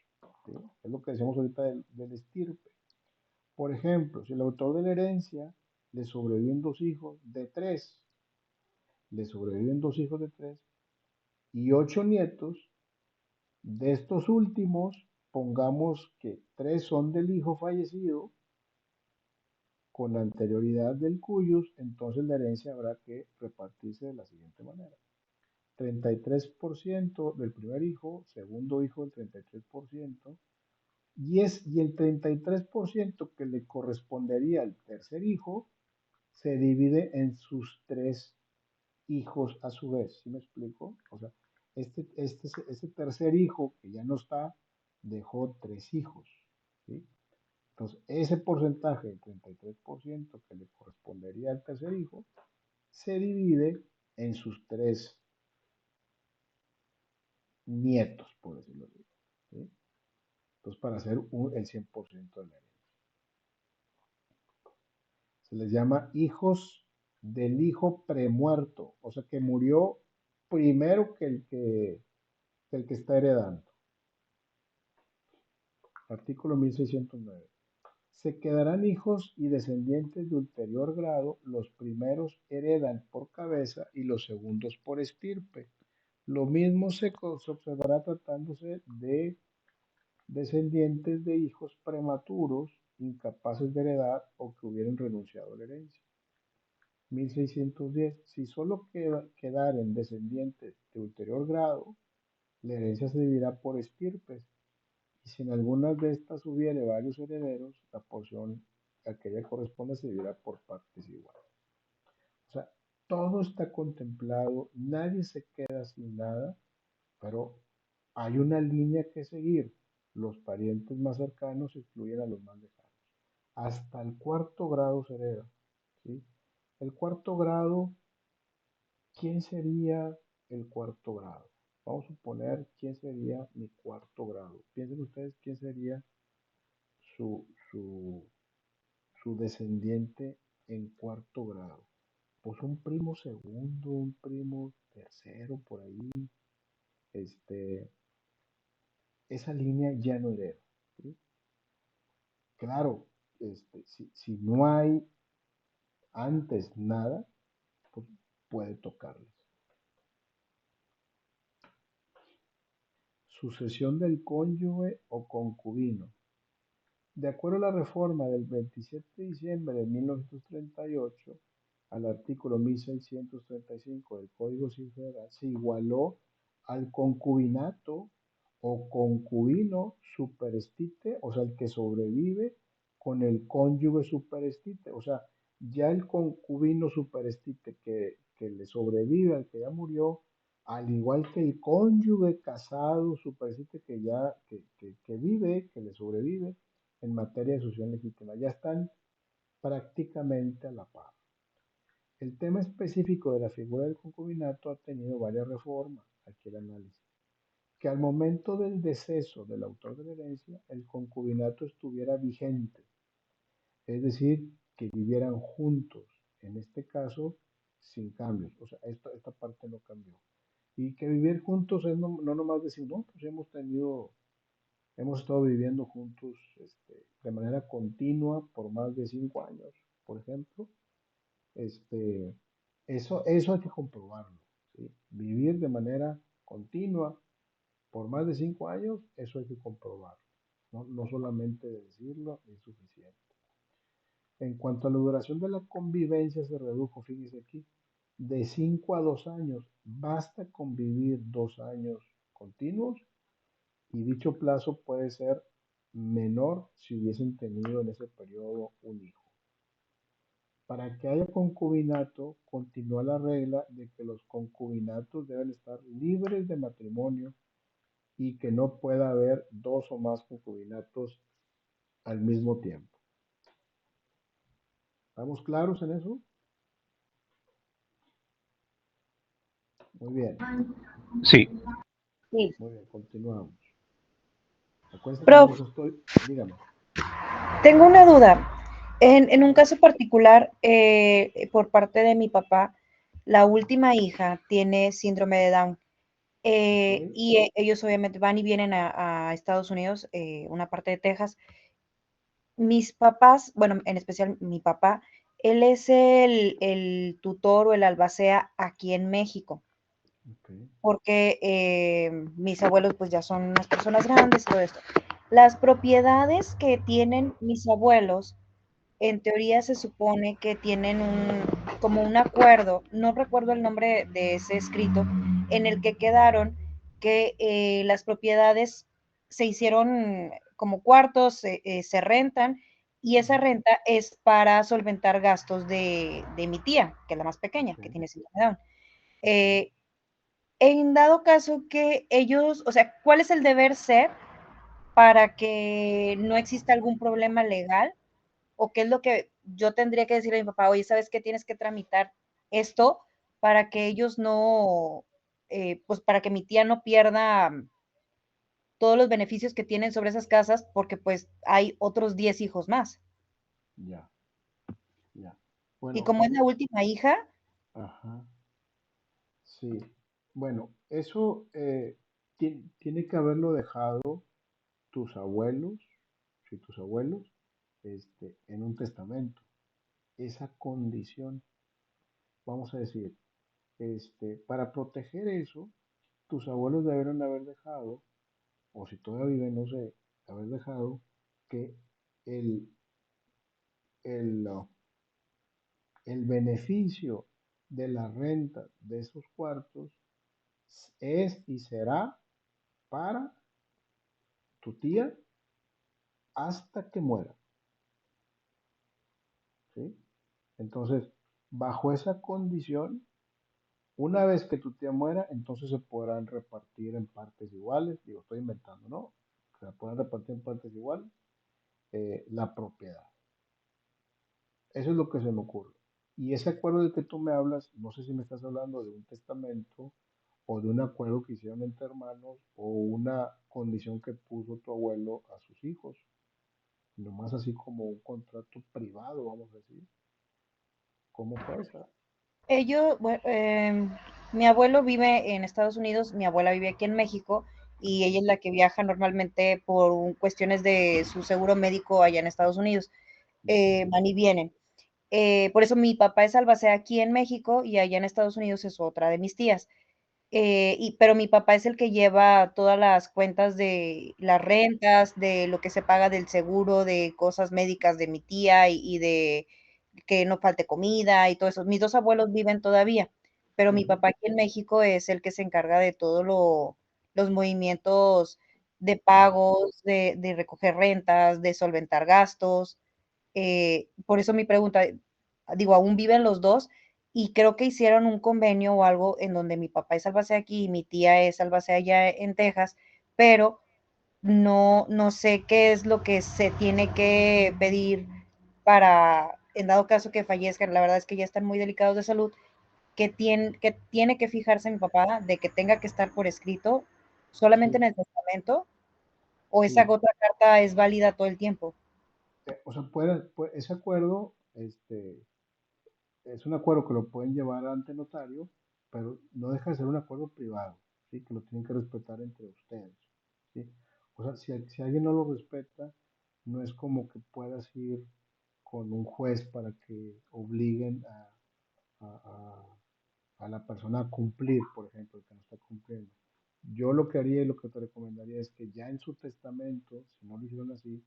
¿sí? Es lo que decimos ahorita del estirpe. Por ejemplo, si el autor de la herencia le sobreviven 2 hijos de 3, le sobreviven 2 hijos de 3 y 8 nietos, de estos últimos, pongamos que 3 son del hijo fallecido con la anterioridad del cuyos, entonces la herencia habrá que repartirse de la siguiente manera. 33% del primer hijo, segundo hijo el 33%, y el 33% que le correspondería al tercer hijo se divide en sus 3 hijos a su vez. ¿Sí me explico? O sea, este tercer hijo que ya no está, dejó 3 hijos, ¿sí? Entonces, ese porcentaje, el 33% que le correspondería al tercer hijo, se divide en sus 3 nietos, por decirlo así, ¿sí? Entonces, para hacer el 100% de la herencia. Se les llama hijos del hijo premuerto, o sea, que murió primero que el que está heredando. Artículo 1609. Se quedarán hijos y descendientes de ulterior grado, los primeros heredan por cabeza y los segundos por estirpe. Lo mismo se observará tratándose de descendientes de hijos prematuros, incapaces de heredar o que hubieran renunciado a la herencia. 1610. Si solo quedaren descendientes de ulterior grado, la herencia se dividirá por estirpes, y si en algunas de estas hubiere varios herederos, la porción a que ella corresponde se dividirá por partes iguales. O sea, todo está contemplado, nadie se queda sin nada, pero hay una línea que seguir. Los parientes más cercanos excluyen a los más lejanos. Hasta el cuarto grado se hereda, ¿sí? El cuarto grado, ¿quién sería el cuarto grado? Vamos a suponer quién sería mi cuarto grado. Piensen ustedes quién sería su, su, su descendiente en cuarto grado. Pues un primo segundo, un primo tercero, por ahí. Este, esa línea ya no hereda, ¿sí? Claro, si no hay antes nada, pues puede tocarles. Sucesión del cónyuge o concubino. De acuerdo a la reforma del 27 de diciembre de 1938, al artículo 1635 del Código Civil Federal, se igualó al concubinato o concubino superestite, o sea, el que sobrevive con el cónyuge superestite. O sea, ya el concubino superestite que le sobrevive al que ya murió, al igual que el cónyuge casado superestite que vive, que le sobrevive, en materia de sucesión legítima. Ya están prácticamente a la par. El tema específico de la figura del concubinato ha tenido varias reformas, aquí el análisis. Que al momento del deceso del autor de la herencia, el concubinato estuviera vigente, es decir, que vivieran juntos, en este caso, sin cambios. O sea, esta parte no cambió. Y que vivir juntos es no nomás decir, no, pues hemos estado viviendo juntos de manera continua por más de 5 años, por ejemplo. Este, eso hay que comprobarlo, ¿sí? Vivir de manera continua por más de 5 años, eso hay que comprobarlo. No solamente decirlo es suficiente. En cuanto a la duración de la convivencia, se redujo, fíjese aquí, de 5 a 2 años. Basta convivir 2 años continuos y dicho plazo puede ser menor si hubiesen tenido en ese periodo un hijo. Para que haya concubinato, continúa la regla de que los concubinatos deben estar libres de matrimonio y que no pueda haber dos o más concubinatos al mismo tiempo. ¿Estamos claros en eso? Muy bien, Sí, Sí. muy bien, continuamos. Acuérdense que en Prof, eso estoy, dígame. tengo una duda. En un caso particular, por parte de mi papá, la última hija tiene síndrome de Down. Ok, Y ellos obviamente van y vienen a Estados Unidos, una parte de Texas. Mis papás, bueno, en especial mi papá, él es el tutor o el albacea aquí en México, ok, porque mis abuelos pues ya son unas personas grandes y todo esto. Las propiedades que tienen mis abuelos, en teoría se supone que tienen como un acuerdo, no recuerdo el nombre de ese escrito, en el que quedaron que las propiedades se hicieron como cuartos, se rentan y esa renta es para solventar gastos de mi tía, que es la más pequeña, ok, que tiene síndrome de Down. ok. Eh, en dado caso que ellos, o sea, ¿cuál es el deber ser para que no exista algún problema legal? ¿O qué es lo que yo tendría que decirle a mi papá? Oye, ¿sabes qué? Tienes que tramitar esto para que ellos no, pues para que mi tía no pierda todos los beneficios que tienen sobre esas casas, porque pues hay otros 10 hijos más. Ya, ya. Y como es la última hija, Ajá, sí. Bueno, eso tiene que haberlo dejado tus abuelos, sí, tus abuelos, en un testamento. Esa condición, vamos a decir, para proteger eso, tus abuelos debieron haber dejado, o si todavía viven, no sé, haber dejado que el, el, ah, el beneficio de la renta de esos cuartos es y será para tu tía hasta que muera, ¿sí? Entonces, bajo esa condición, una vez que tu tía muera, entonces se podrán repartir en partes iguales, digo, estoy inventando, ¿no? Se podrán repartir en partes iguales la propiedad. Eso es lo que se me ocurre. Y ese acuerdo del que tú me hablas, no sé si me estás hablando de un testamento o de un acuerdo que hicieron entre hermanos o una condición que puso tu abuelo a sus hijos, nomás así como un contrato privado, vamos a decir. ¿Cómo fue esa? ellos, mi abuelo vive en Estados Unidos, mi abuela vive aquí en México y ella es la que viaja normalmente por cuestiones de su seguro médico allá en Estados Unidos. Van y vienen. Por eso mi papá es albacea aquí en México y allá en Estados Unidos es otra de mis tías. Pero mi papá es el que lleva todas las cuentas de las rentas, de lo que se paga del seguro, de cosas médicas de mi tía y de que no falte comida y todo eso. Mis dos abuelos viven todavía, pero mi Ujú. papá aquí en México es el que se encarga de todos los movimientos de pagos, de recoger rentas, de solventar gastos. Por eso mi pregunta, digo, aún viven los dos y creo que hicieron un convenio o algo en donde mi papá es albacea aquí y mi tía es albacea allá en Texas, pero no sé qué es lo que se tiene que pedir para, en dado caso que fallezcan, la verdad es que ya están muy delicados de salud, que tiene que fijarse mi papá de que tenga que estar por escrito solamente Sí, en el testamento o esa sí. otra carta es válida todo el tiempo. O sea, ese acuerdo, es un acuerdo que lo pueden llevar ante notario, pero no deja de ser un acuerdo privado, ¿sí? Que lo tienen que respetar entre ustedes, ¿sí? O sea, si alguien no lo respeta, no es como que puedas ir con un juez para que obliguen a- a la persona a cumplir, por ejemplo, el que no está cumpliendo. Yo lo que haría y lo que te recomendaría es que ya en su testamento, si no lo hicieron así,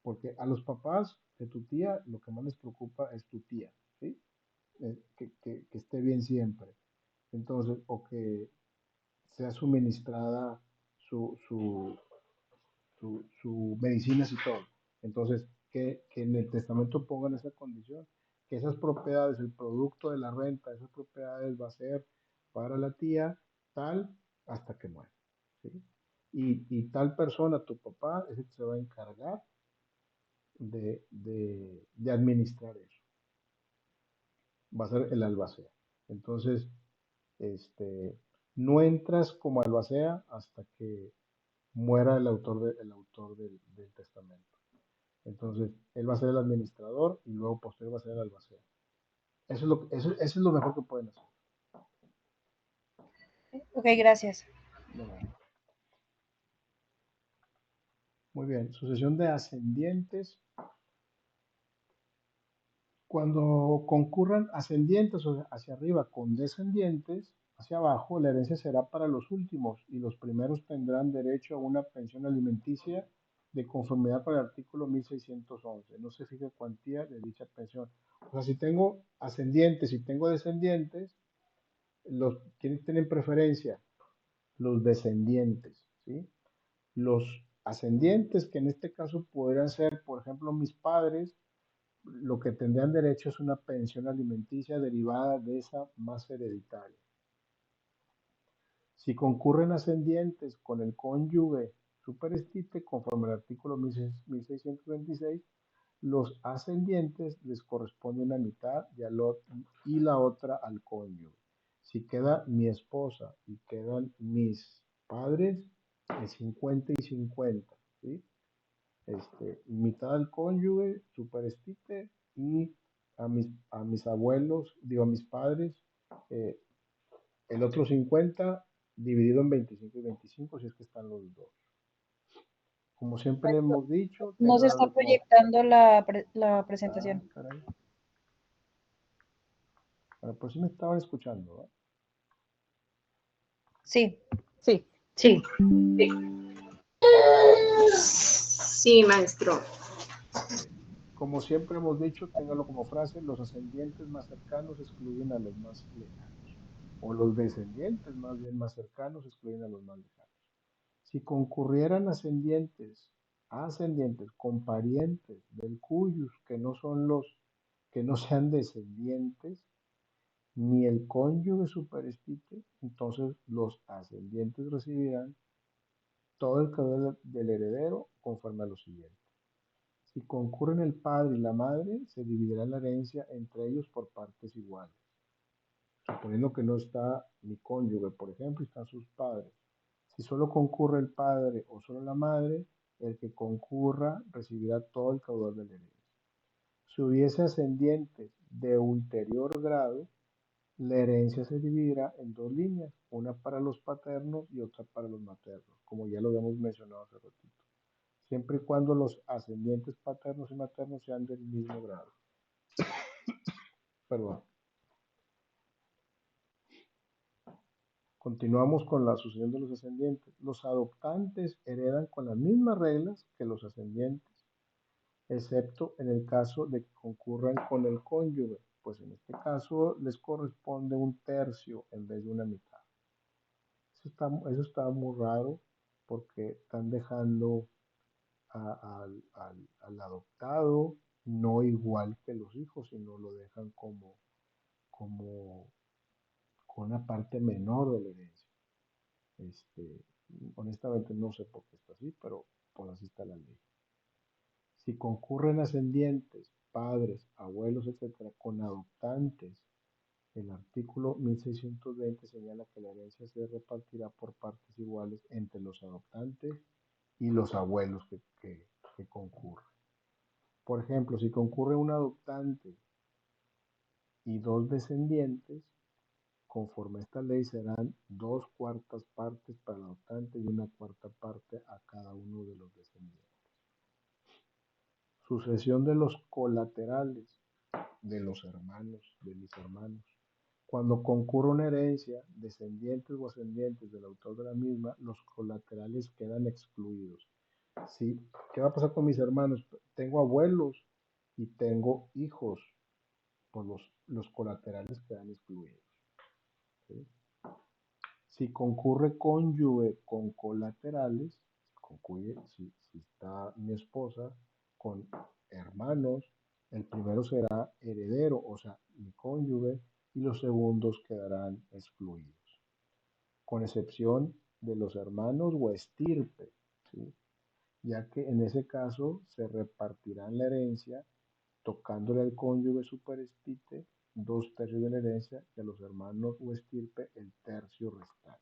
porque a los papás de tu tía lo que más les preocupa es tu tía, ¿sí? Que esté bien siempre. Entonces, o que sea suministrada su, su, su medicinas y todo. Entonces, que en el testamento pongan esa condición, que esas propiedades, el producto de la renta, esas propiedades va a ser para la tía tal hasta que muera, ¿sí? Y tal persona, tu papá, es el que se va a encargar de administrar eso. Va a ser el albacea. Entonces, este, no entras como albacea hasta que muera el autor del testamento. Entonces, él va a ser el administrador y luego posterior va a ser el albacea. Eso es lo mejor que pueden hacer. Ok, gracias. De nada. Muy bien, sucesión de ascendientes. Cuando concurran ascendientes o hacia arriba con descendientes, hacia abajo, la herencia será para los últimos y los primeros tendrán derecho a una pensión alimenticia de conformidad con el artículo 1611. No se fija cuantía de dicha pensión. O sea, si tengo ascendientes y tengo descendientes, quienes tienen preferencia, los descendientes, ¿sí? Los ascendientes, que en este caso podrían ser, por ejemplo, mis padres, lo que tendrían derecho es una pensión alimenticia derivada de esa masa hereditaria. Si concurren ascendientes con el cónyuge superestite, conforme al artículo 1626, los ascendientes les corresponde una mitad y la otra al cónyuge. Si queda mi esposa y quedan mis padres, es 50 y 50, ¿sí? Mitad al cónyuge, superestite, y a mis abuelos, digo, a mis padres, eh, el otro 50 dividido en 25 y 25, si es que están los dos. Como siempre hemos dicho, No se está ténganlo como... proyectando la Ah, presentación. caray. Bueno, pues sí me estaban escuchando, ¿no? Sí. Sí. Sí. Sí, maestro. Como siempre hemos dicho, téngalo como frase, los ascendientes más cercanos excluyen a los más lejanos. O los descendientes más bien más cercanos excluyen a los más lejanos. Si concurrieran ascendientes con parientes del cuyos que no son que no sean descendientes, ni el cónyuge superestite, entonces los ascendientes recibirán todo el caudal del heredero conforme a lo siguiente. Si concurren el padre y la madre, se dividirá la herencia entre ellos por partes iguales. Suponiendo que no está mi cónyuge, por ejemplo, y están sus padres. Si solo concurre el padre o solo la madre, el que concurra recibirá todo el caudal de la herencia. Si hubiese ascendientes de ulterior grado, la herencia se dividirá en dos líneas, una para los paternos y otra para los maternos, como ya lo habíamos mencionado hace ratito, siempre y cuando los ascendientes paternos y maternos sean del mismo grado. Perdón. Continuamos con la sucesión de los ascendientes. Los adoptantes heredan con las mismas reglas que los ascendientes, excepto en el caso de que concurran con el cónyuge, pues en este caso les corresponde un tercio en vez de una mitad. Eso está muy raro porque están dejando al adoptado no igual que los hijos, sino lo dejan como con una parte menor de la herencia. Este, honestamente no sé por qué está así, pero por así está la ley. Si concurren ascendientes, padres, abuelos, etcétera, con adoptantes, el artículo 1620 señala que la herencia se repartirá por partes iguales entre los adoptantes y los abuelos que concurren. Por ejemplo, si concurre un adoptante y dos descendientes, conforme a esta ley serán dos cuartas partes para el adoptante y una cuarta parte a cada uno de los descendientes. Sucesión de los colaterales de los hermanos, de mis hermanos. Cuando concurre una herencia, descendientes o ascendientes del autor de la misma, los colaterales quedan excluidos. ¿Sí? ¿Qué va a pasar con mis hermanos? Tengo abuelos y tengo hijos, pues los colaterales quedan excluidos. ¿Sí? Si concurre cónyuge con colaterales, si está mi esposa con hermanos, el primero será heredero, o sea, mi cónyuge, y los segundos quedarán excluidos, con excepción de los hermanos o estirpe, ¿sí? Ya que en ese caso se repartirán la herencia tocándole al cónyuge superestite dos tercios de la herencia y a los hermanos o estirpe el tercio restante.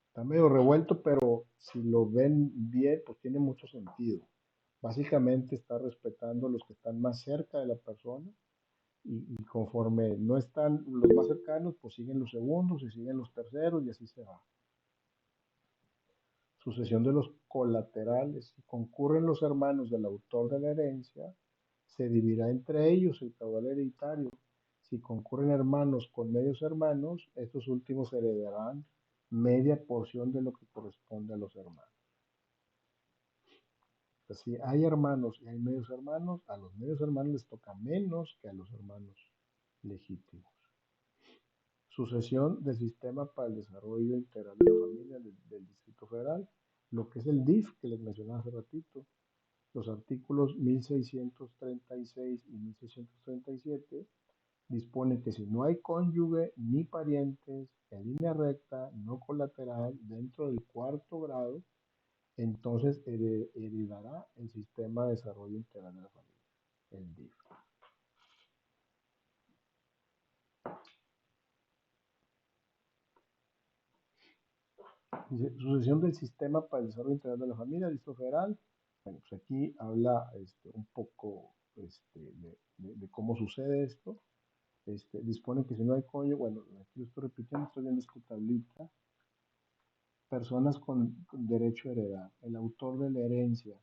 Está medio revuelto, pero si lo ven bien, pues tiene mucho sentido. Básicamente está respetando a los que están más cerca de la persona y conforme no están los más cercanos, pues siguen los segundos y siguen los terceros y así se va. Sucesión de los colaterales. Si concurren los hermanos del autor de la herencia, se dividirá entre ellos el caudal hereditario. Si concurren hermanos con medios hermanos, estos últimos heredarán media porción de lo que corresponde a los hermanos. Pues si hay hermanos y hay medios hermanos, a los medios hermanos les toca menos que a los hermanos legítimos. Sucesión del Sistema para el Desarrollo Integral de la Familia del Distrito Federal, lo que es el DIF que les mencionaba hace ratito. Los artículos 1636 y 1637 disponen que si no hay cónyuge ni parientes en línea recta, no colateral, dentro del cuarto grado, entonces heredará el Sistema de Desarrollo Integral de la Familia, el DIF. Dice, sucesión del Sistema para el Desarrollo Integral de la Familia, Distrito Federal, Bueno, pues aquí habla un poco de cómo sucede esto. Dispone que si no hay cónyuge, bueno, aquí lo estoy repitiendo, estoy viendo esta tablita. Personas con derecho a heredar, el autor de la herencia.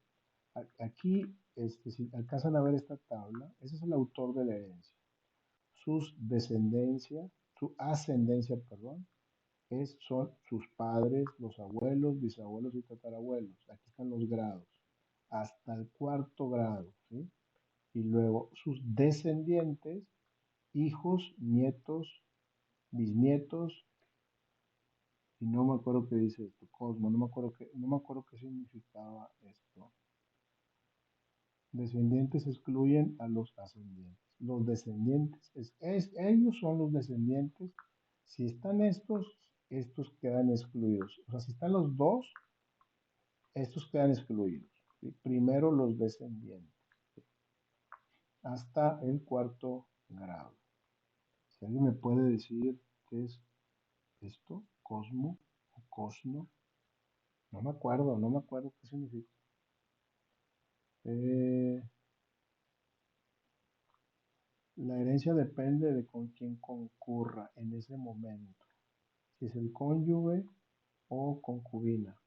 Aquí, si alcanzan a ver esta tabla, ese es el autor de la herencia. Sus descendencia, su ascendencia, perdón, son sus padres, los abuelos, bisabuelos y tatarabuelos. Aquí están los grados, hasta el cuarto grado, ¿sí? Y luego sus descendientes, hijos, nietos, bisnietos, y no me acuerdo qué dice esto, Cosmo, no me acuerdo qué significaba esto. Descendientes excluyen a los ascendientes. Los descendientes, ellos son los descendientes. Si están estos quedan excluidos. O sea, si están los dos, estos quedan excluidos, ¿sí? Primero los descendientes, hasta el cuarto grado. Si alguien me puede decir qué es esto, Cosmo o Cosmo, no me acuerdo qué significa. La herencia depende de con quién concurra en ese momento, si es el cónyuge o concubina.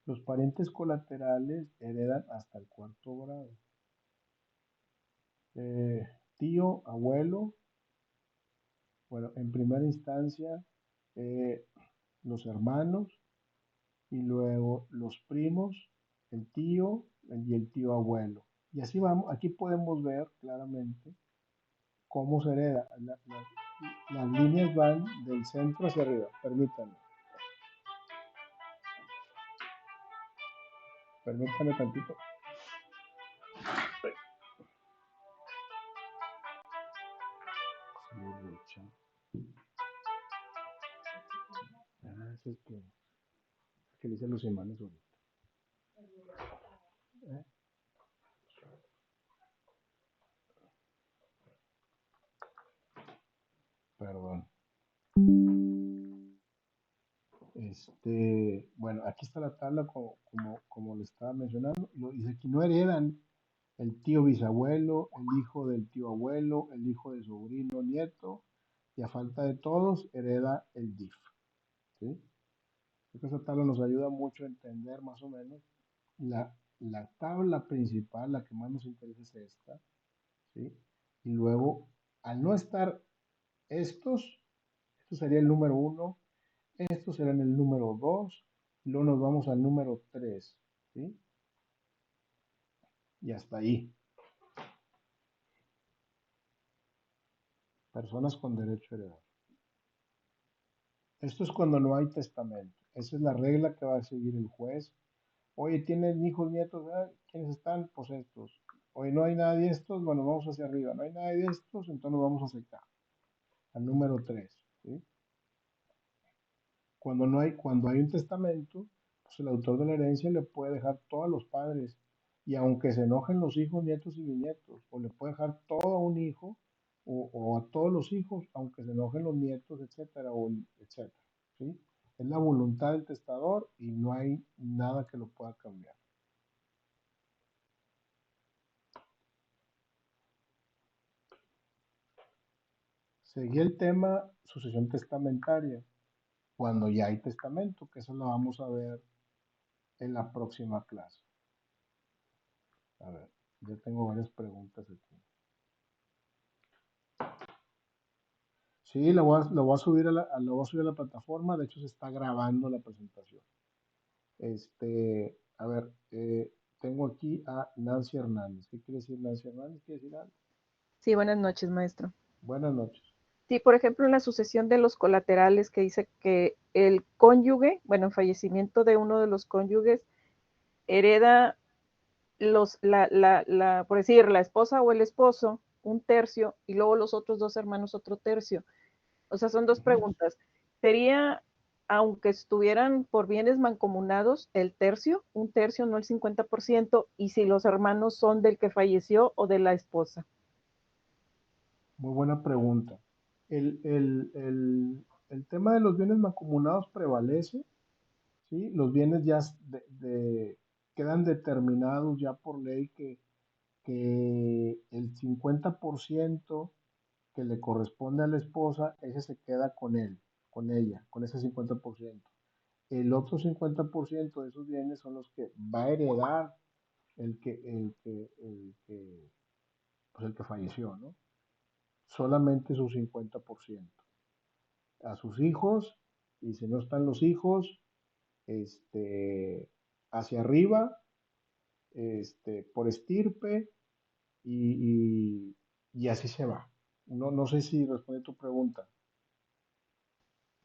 Los parientes colaterales heredan hasta el cuarto grado. Tío, abuelo, bueno, en primera instancia, los hermanos y luego los primos, el tío y el tío abuelo. Y así vamos, aquí podemos ver claramente cómo se hereda. Las líneas van del centro hacia arriba, permítanme. Permítanme tantito. Eso es que le dicen los imanes ahorita. ¿Eh? Perdón. Bueno, aquí está la tabla como le estaba mencionando. Dice que no heredan el tío bisabuelo, el hijo del tío abuelo, el hijo de sobrino, nieto, y a falta de todos, hereda el DIF. ¿Sí? Esta tabla nos ayuda mucho a entender más o menos la tabla principal, la que más nos interesa es esta, ¿sí? Y luego, al no estar esto sería el número 1, estos serán el número 2, y luego nos vamos al número 3, ¿sí? Y hasta ahí. Personas con derecho a heredar. Esto es cuando no hay testamento. Esa es la regla que va a seguir el juez. Oye, ¿tienen hijos, nietos? ¿Quiénes están? Pues estos. Oye, no hay nada de estos, bueno, vamos hacia arriba. No hay nada de estos, entonces nos vamos hacia acá. Al número 3, ¿sí? Cuando hay un testamento, pues el autor de la herencia le puede dejar todo a los padres. Y aunque se enojen los hijos, nietos y bisnietos, o le puede dejar todo a un hijo, o a todos los hijos, aunque se enojen los nietos, etcétera, etcétera, ¿sí? Es la voluntad del testador y no hay nada que lo pueda cambiar. Seguí el tema sucesión testamentaria, cuando ya hay testamento, que eso lo vamos a ver en la próxima clase. A ver, ya tengo varias preguntas aquí. Sí, lo voy a subir lo voy a subir a la plataforma, de hecho se está grabando la presentación. A ver, tengo aquí a Nancy Hernández. ¿Qué quiere decir Nancy Hernández? ¿Quiere decir algo? Sí, buenas noches, maestro. Buenas noches. Sí, por ejemplo, en la sucesión de los colaterales que dice que el cónyuge, bueno, en fallecimiento de uno de los cónyuges, hereda por decir, la esposa o el esposo, un tercio, y luego los otros dos hermanos otro tercio. O sea, son dos preguntas. ¿Sería, aunque estuvieran por bienes mancomunados, el tercio, un tercio, no el 50%, y si los hermanos son del que falleció o de la esposa? Muy buena pregunta. El tema de los bienes mancomunados prevalece, ¿sí? Los bienes ya quedan determinados ya por ley que el 50% que le corresponde a la esposa, ese se queda con él, con ella, con ese 50%. El otro 50% de esos bienes son los que va a heredar pues el que falleció, ¿no? Solamente su 50%. A sus hijos, y si no están los hijos, hacia arriba, por estirpe, y, y así se va. No sé si responde tu pregunta.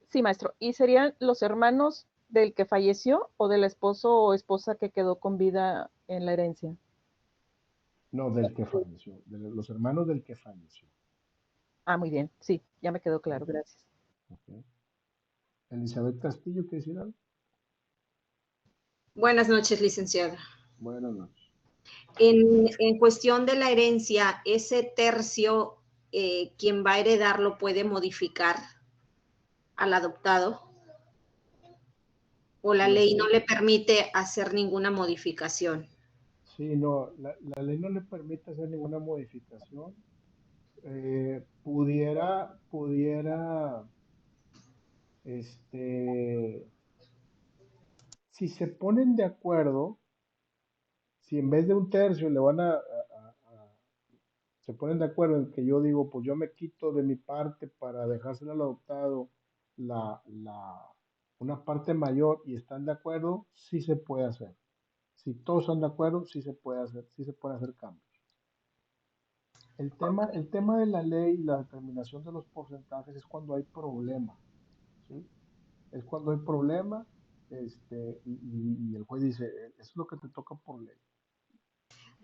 Sí, maestro. ¿Y serían los hermanos del que falleció o del esposo o esposa que quedó con vida en la herencia? No, del que falleció, de los hermanos del que falleció. Ah, muy bien. Sí, ya me quedó ¿Sí? claro. Gracias. Ok. Elizabeth Castillo, ¿qué decir algo? Buenas noches, licenciada. Buenas noches. En cuestión de la herencia, ese tercio, quien va a heredarlo puede modificar al adoptado o la ley no le permite hacer ninguna modificación. Sí, no, la ley no le permite hacer ninguna modificación. Pudiera, este, si se ponen de acuerdo, si en vez de un tercio le van se ponen de acuerdo en que yo digo, pues yo me quito de mi parte para dejárselo al adoptado la, la, una parte mayor y están de acuerdo, sí se puede hacer. Si todos están de acuerdo, sí se puede hacer cambios. El tema de la ley y la determinación de los porcentajes es cuando hay problema, ¿sí? Es cuando hay problema, y el juez dice, eso es lo que te toca por ley.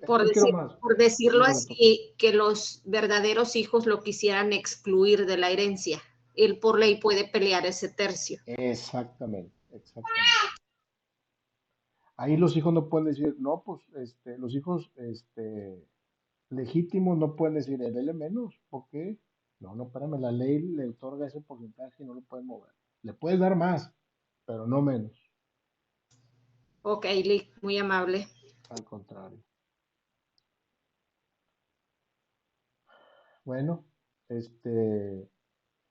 Por, No quiero decir, más, por es decirlo lo que te toca. así, que los verdaderos hijos lo quisieran excluir de la herencia. Él por ley puede pelear ese tercio. Exactamente, exactamente. Ahí los hijos no pueden decir, no, pues, los hijos, legítimos no pueden decir, dele menos, ¿por qué? No, no, espérame, la ley le otorga ese porcentaje y no lo pueden mover. Le puedes dar más, pero no menos, Ok, Lick, muy amable. al contrario. Bueno,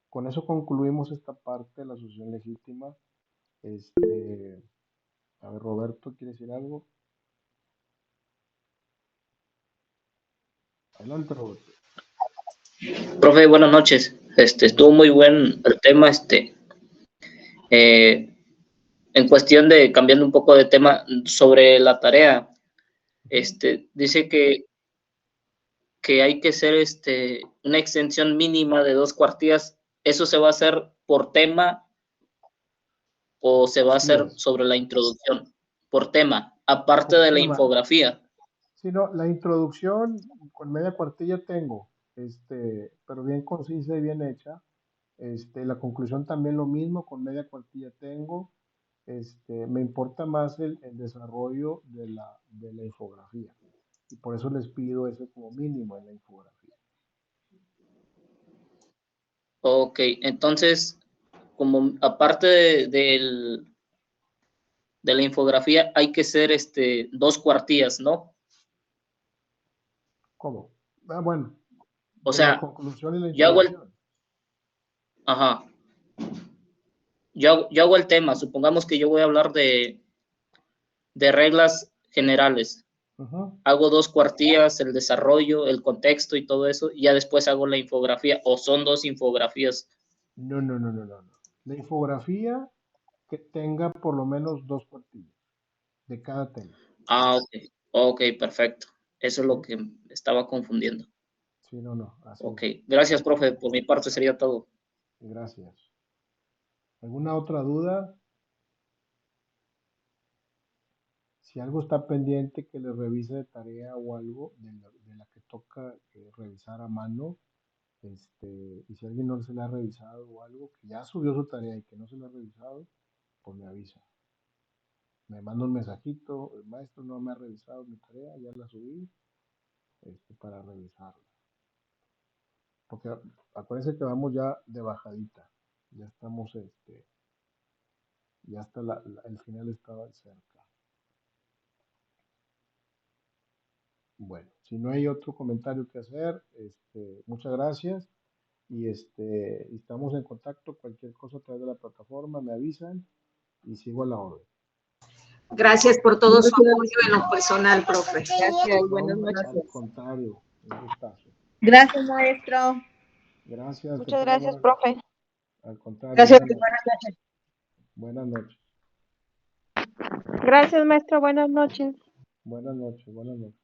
con eso concluimos esta parte de la sucesión legítima. A ver, Roberto, ¿quiere decir algo? Adelante, Roberto. Profe, buenas noches. Estuvo muy buen el tema, eh, en cuestión de, cambiando un poco de tema, sobre la tarea, dice que hay que hacer, una extensión mínima de 2 cuartillas. ¿Eso se va a hacer por tema o se va a Así hacer es, sobre la introducción? Por tema, aparte por de la tema. infografía. Sí, no, la introducción con media cuartilla tengo, pero bien concisa y bien hecha. La conclusión también lo mismo, con media cuartilla tengo. Me importa más el desarrollo de la infografía. Y por eso les pido eso como mínimo en la infografía. Ok, entonces, como aparte de la infografía, hay que hacer 2 cuartillas, ¿no? ¿Cómo? Ah, bueno, O de la sea, conclusión y la yo hago el, introducción. ajá, yo hago el tema, supongamos que yo voy a hablar de reglas generales. Ujú. Hago 2 cuartillas, el desarrollo, el contexto y todo eso, y ya después hago la infografía, o son 2 infografías. No, no, no, no, no, no. La infografía que tenga por lo menos 2 cuartillas de cada tema. Ah, ok, ok, perfecto. Eso es lo ¿Sí? que estaba confundiendo. Sí, no, no, así Ok, es. gracias, profe, por mi parte sería todo. Gracias. ¿Alguna otra duda? Si algo está pendiente que le revise de tarea o algo de la que toca revisar a mano, y si alguien no se le ha revisado o algo, que ya subió su tarea y que no se le ha revisado, pues me avisa. Me manda un mensajito, el maestro no me ha revisado mi tarea, ya la subí, para revisarla. Porque acuérdense que vamos ya de bajadita, ya estamos, ya hasta el final estaba cerca. Bueno, si no hay otro comentario que hacer, muchas gracias y estamos en contacto. Cualquier cosa a través de la plataforma me avisan y sigo a la orden. Gracias por todo su Gracias. apoyo en lo personal, profe. Gracias, buenas No, noches. al contrario, un gustazo. Gracias, maestro. Gracias. que Muchas tengan gracias, buenas- profe. Al contrario, Gracias. buenas noches. Buenas noches. Gracias, maestro. Buenas noches. Buenas noches. Buenas noches.